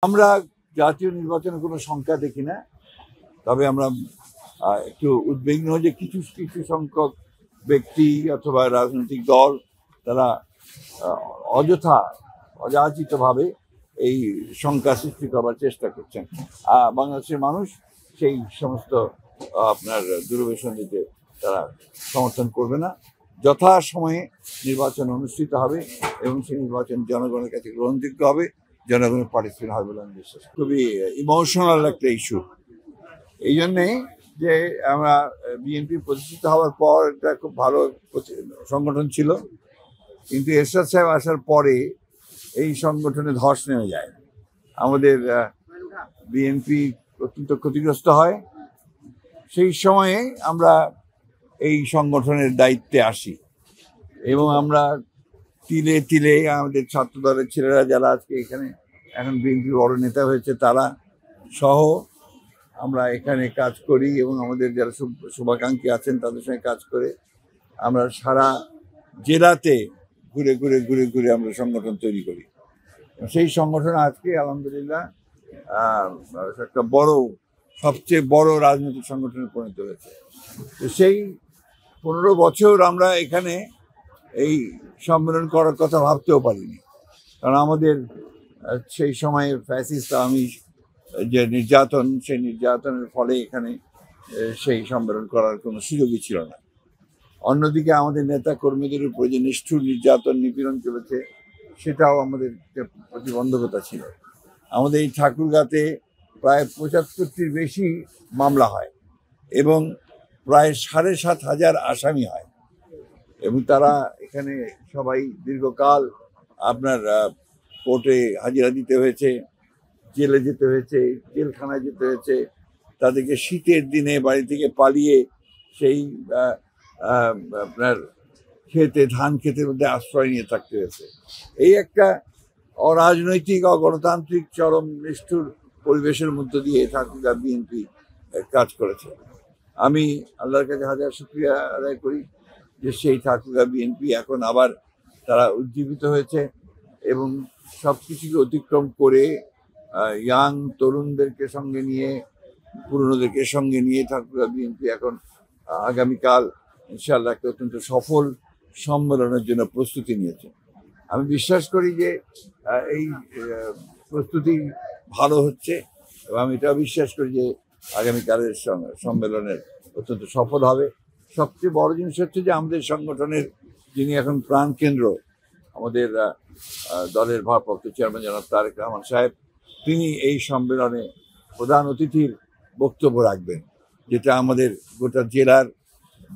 আমরা জাতীয় নির্বাচনে কোনো সংখ্যা দেখি না, তবে আমরা একটু উদ্বিগ্ন যে কিছু কিছু সংখ্যক ব্যক্তি অথবা রাজনৈতিক দল তারা অযথা অযাচিতভাবে এই সংখ্যা সৃষ্টি করবার চেষ্টা করছেন। বাংলাদেশের মানুষ সেই সমস্ত আপনার দূরভিসন্ধি দিতে তারা সমর্থন করবে না। যথাসময়ে নির্বাচন অনুষ্ঠিত হবে এবং সেই নির্বাচন জনগণের কাছে গ্রহণযোগ্য হবে, জনগণের পার্টিসিপেট হবে বলে আমি বিশ্বাস করি। খুবই ইমোশনাল একটা ইস্যু। এই জন্যে যে আমরা বিএনপি প্রতিষ্ঠিত হওয়ার পর এটা খুব ভালো সংগঠন ছিল, কিন্তু এরশাদ সাহেব আসার পরে এই সংগঠনে ধস নেমে যায়। আমাদের বিএনপি অত্যন্ত ক্ষতিগ্রস্ত হয়। সেই সময়ে আমরা এই সংগঠনের দায়িত্বে আসি এবং আমরা তিলে তিলে আমাদের ছাত্র দলের ছেলেরা যারা আজকে এখানে এখন বিএনপির বড় নেতা হয়েছে তারা সহ আমরা এখানে কাজ করি এবং আমাদের যারা শুভাকাঙ্ক্ষী আছেন তাদের সঙ্গে কাজ করে আমরা সারা জেলাতে ঘুরে ঘুরে ঘুরে ঘুরে আমরা সংগঠন তৈরি করি। সেই সংগঠন আজকে আলহামদুলিল্লাহ একটা বড়, সবচেয়ে বড় রাজনৈতিক সংগঠনে পরিণত হয়েছে। তো সেই 15 বছর আমরা এখানে এই সম্মেলন করার কথা ভাবতেও পারিনি, কারণ আমাদের সেই সময়ে ফ্যাসিস্ট আমি যে নির্যাতন, সেই নির্যাতনের ফলে এখানে সেই সম্মেলন করার কোনো সুযোগই ছিল না। অন্যদিকে আমাদের নেতা কর্মীদের উপর যে নিষ্ঠুর নির্যাতন নিপীড়ন চলেছে সেটাও আমাদের প্রতিবন্ধকতা ছিল। আমাদের এই ঠাকুরগাঁতে প্রায় 75টির বেশি মামলা হয় এবং প্রায় 7,500 আসামি হয় এবং তারা এখানে সবাই দীর্ঘকাল আপনার কোর্টে হাজিরা দিতে হয়েছে, জেলে যেতে হয়েছে, জেলখানায় যেতে হয়েছে, তাদেরকে শীতের দিনে বাড়ি থেকে পালিয়ে সেই আপনার খেতে, ধান খেতের মধ্যে আশ্রয় নিয়ে থাকতে হয়েছে। এই একটা অরাজনৈতিক, অগণতান্ত্রিক, চরম নিষ্ঠুর পরিবেশের মধ্য দিয়ে ঠাকুরগাঁ বিএনপি কাজ করেছে। আমি আল্লাহর কাছে হাজার শুকরিয়া আদায় করি যে সেই ঠাকুরগাঁ বিএনপি এখন আবার তারা উজ্জীবিত হয়েছে এবং সব কিছুকে অতিক্রম করে ইয়াং তরুণদেরকে সঙ্গে নিয়ে, পুরনোদেরকে সঙ্গে নিয়ে ঠাকুরগাঁ বিএনপি এখন আগামীকাল ইনশাআল্লাহ একটা অত্যন্ত সফল সম্মেলনের জন্য প্রস্তুতি নিয়েছে। আমি বিশ্বাস করি যে এই প্রস্তুতি ভালো হচ্ছে এবং আমি এটা বিশ্বাস করি যে আগামীকালের সম্মেলনের অত্যন্ত সফল হবে। সবচেয়ে বড় জিনিস হচ্ছে যে আমাদের সংগঠনের যিনি এখন প্রাণকেন্দ্র, আমাদের দলের ভারপ্রাপ্ত চেয়ারম্যান জনাব তারেক রহমান সাহেব, তিনি এই সম্মেলনে প্রধান অতিথির বক্তব্য রাখবেন, যেটা আমাদের গোটা জেলার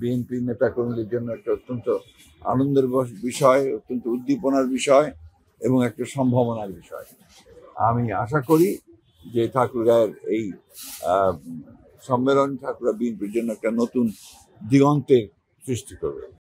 বিএনপি নেতাকর্মীদের জন্য একটা অত্যন্ত আনন্দের বিষয়, অত্যন্ত উদ্দীপনার বিষয় এবং একটা সম্ভাবনার বিষয়। আমি আশা করি যে ঠাকুরগাঁয়ের এই সম্মেলন ঠাকুরগাঁ বিএনপির জন্য একটা নতুন দিগন্তের সৃষ্টি করবে।